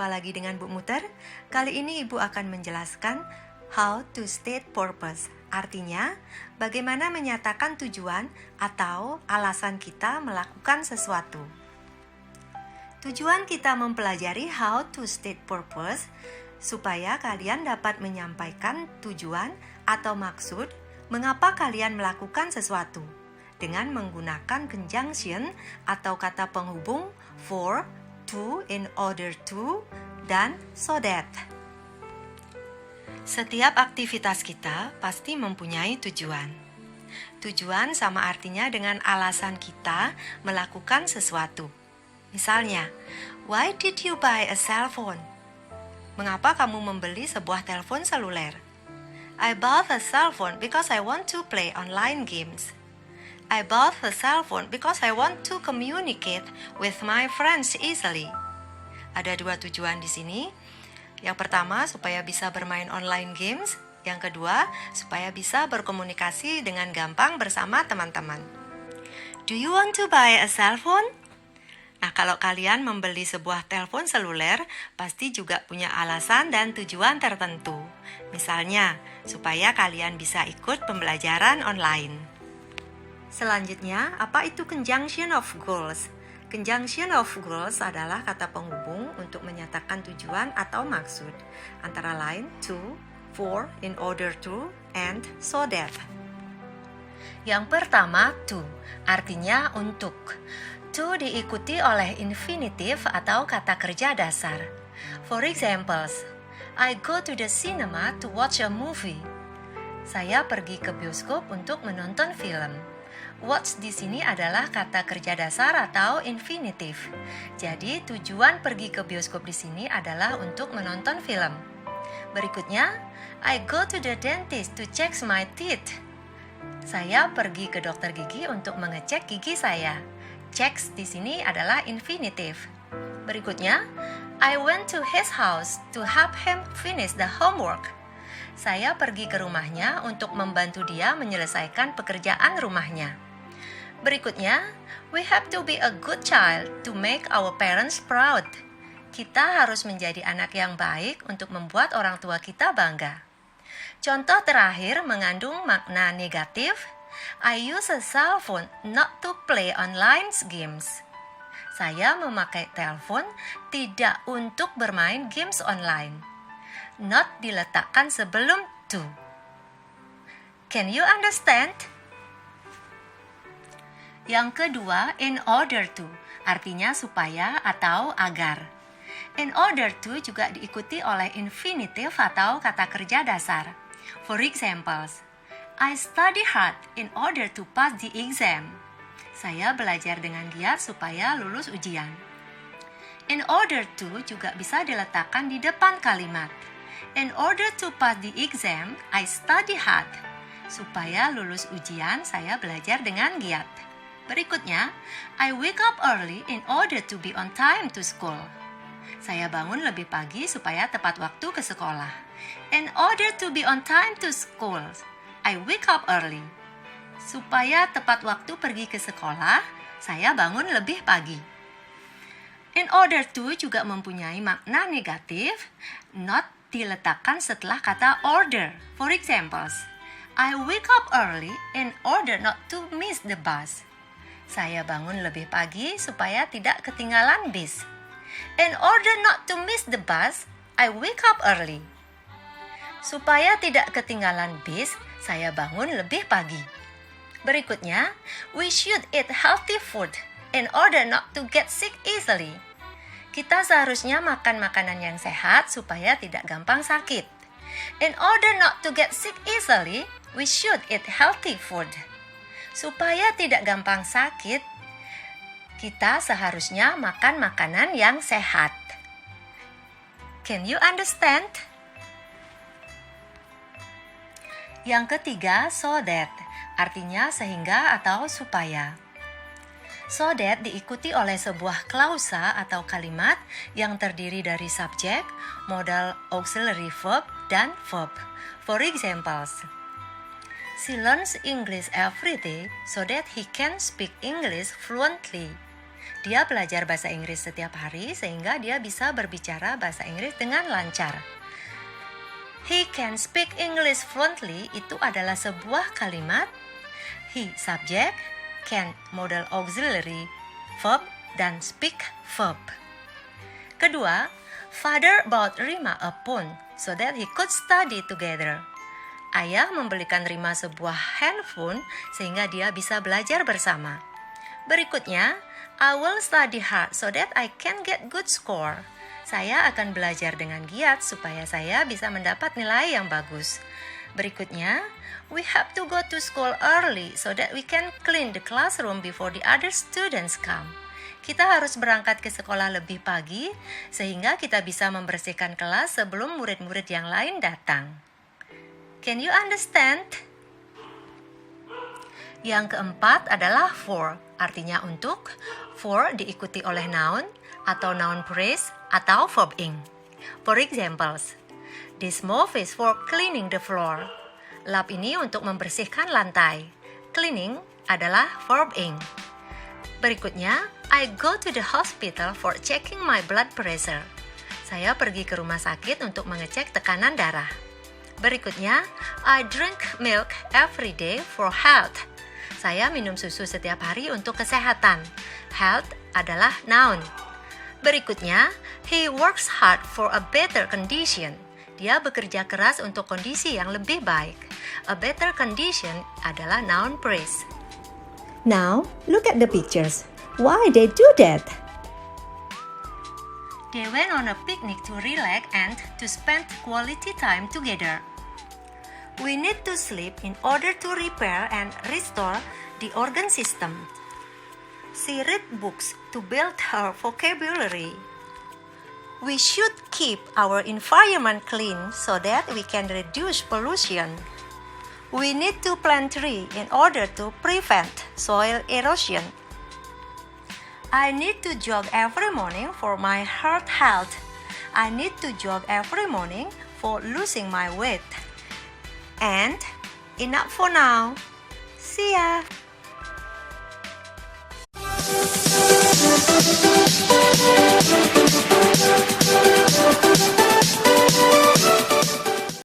Jumpa lagi dengan Bu Muter. Kali ini Ibu akan menjelaskan how to state purpose. Artinya, bagaimana menyatakan tujuan atau alasan kita melakukan sesuatu. Tujuan kita mempelajari how to state purpose supaya kalian dapat menyampaikan tujuan atau maksud mengapa kalian melakukan sesuatu dengan menggunakan conjunction atau kata penghubung for, to, in order to, dan so that. Setiap aktivitas kita pasti mempunyai tujuan. Tujuan sama artinya dengan alasan kita melakukan sesuatu. Misalnya, why did you buy a cell phone? Mengapa kamu membeli sebuah telepon seluler? I bought a cell phone because I want to play online games. I bought a cell phone because I want to communicate with my friends easily. Ada dua tujuan di sini. Yang pertama, supaya bisa bermain online games. Yang kedua, supaya bisa berkomunikasi dengan gampang bersama teman-teman. Do you want to buy a cell phone? Nah, kalau kalian membeli sebuah telepon seluler, pasti juga punya alasan dan tujuan tertentu. Misalnya, supaya kalian bisa ikut pembelajaran online. Selanjutnya, apa itu conjunction of goals? Conjunction of goals adalah kata penghubung untuk menyatakan tujuan atau maksud, antara lain to, for, in order to, and so that. Yang pertama, to, artinya untuk. To diikuti oleh infinitive atau kata kerja dasar. For examples, I go to the cinema to watch a movie. Saya pergi ke bioskop untuk menonton film. Watch di sini adalah kata kerja dasar atau infinitive. Jadi tujuan pergi ke bioskop di sini adalah untuk menonton film. Berikutnya, I go to the dentist to check my teeth. Saya pergi ke dokter gigi untuk mengecek gigi saya. Checks di sini adalah infinitive. Berikutnya, I went to his house to help him finish the homework. Saya pergi ke rumahnya untuk membantu dia menyelesaikan pekerjaan rumahnya. Berikutnya, we have to be a good child to make our parents proud. Kita harus menjadi anak yang baik untuk membuat orang tua kita bangga. Contoh terakhir mengandung makna negatif. I use a cell phone not to play online games. Saya memakai telepon tidak untuk bermain games online. Not diletakkan sebelum to. Can you understand? Yang kedua, in order to, artinya supaya atau agar. In order to juga diikuti oleh infinitive atau kata kerja dasar. For examples, I study hard in order to pass the exam. Saya belajar dengan giat supaya lulus ujian. In order to juga bisa diletakkan di depan kalimat. In order to pass the exam, I study hard. Supaya lulus ujian, saya belajar dengan giat. Berikutnya, I wake up early in order to be on time to school. Saya bangun lebih pagi supaya tepat waktu ke sekolah. In order to be on time to school, I wake up early. Supaya tepat waktu pergi ke sekolah, saya bangun lebih pagi. In order to juga mempunyai makna negatif, not diletakkan setelah kata order. For examples, I wake up early in order not to miss the bus. Saya bangun lebih pagi supaya tidak ketinggalan bis. In order not to miss the bus, I wake up early. Supaya tidak ketinggalan bis, saya bangun lebih pagi. Berikutnya, we should eat healthy food in order not to get sick easily. Kita seharusnya makan makanan yang sehat supaya tidak gampang sakit. In order not to get sick easily, we should eat healthy food. Supaya tidak gampang sakit, kita seharusnya makan makanan yang sehat. Can you understand? Yang ketiga, so that, artinya sehingga atau supaya. So that diikuti oleh sebuah klausa atau kalimat yang terdiri dari subjek, modal auxiliary verb, dan verb. For examples, she learns English every day so that he can speak English fluently. Dia belajar bahasa Inggris setiap hari sehingga dia bisa berbicara bahasa Inggris dengan lancar. He can speak English fluently itu adalah sebuah kalimat. He subject, can modal auxiliary verb, dan speak verb. Kedua, father bought Rima a phone so that he could study together. Ayah membelikan Rima sebuah handphone sehingga dia bisa belajar bersama. Berikutnya, I will study hard so that I can get good score. Saya akan belajar dengan giat supaya saya bisa mendapat nilai yang bagus. Berikutnya, we have to go to school early so that we can clean the classroom before the other students come. Kita harus berangkat ke sekolah lebih pagi sehingga kita bisa membersihkan kelas sebelum murid-murid yang lain datang. Can you understand? Yang keempat adalah for, artinya untuk. For diikuti oleh noun atau noun phrase atau verb ing. For examples, this mop is for cleaning the floor. Lap ini untuk membersihkan lantai. Cleaning adalah verb ing. Berikutnya, I go to the hospital for checking my blood pressure. Saya pergi ke rumah sakit untuk mengecek tekanan darah. Berikutnya, I drink milk every day for health. Saya minum susu setiap hari untuk kesehatan. Health adalah noun. Berikutnya, he works hard for a better condition. Dia bekerja keras untuk kondisi yang lebih baik. A better condition adalah noun phrase. Now, look at the pictures. Why they do that? They went on a picnic to relax and to spend quality time together. We need to sleep in order to repair and restore the organ system. She read books to build her vocabulary. We should keep our environment clean so that we can reduce pollution. We need to plant trees in order to prevent soil erosion. I need to jog every morning for my heart health. I need to jog every morning for losing my weight. And enough for now. See ya.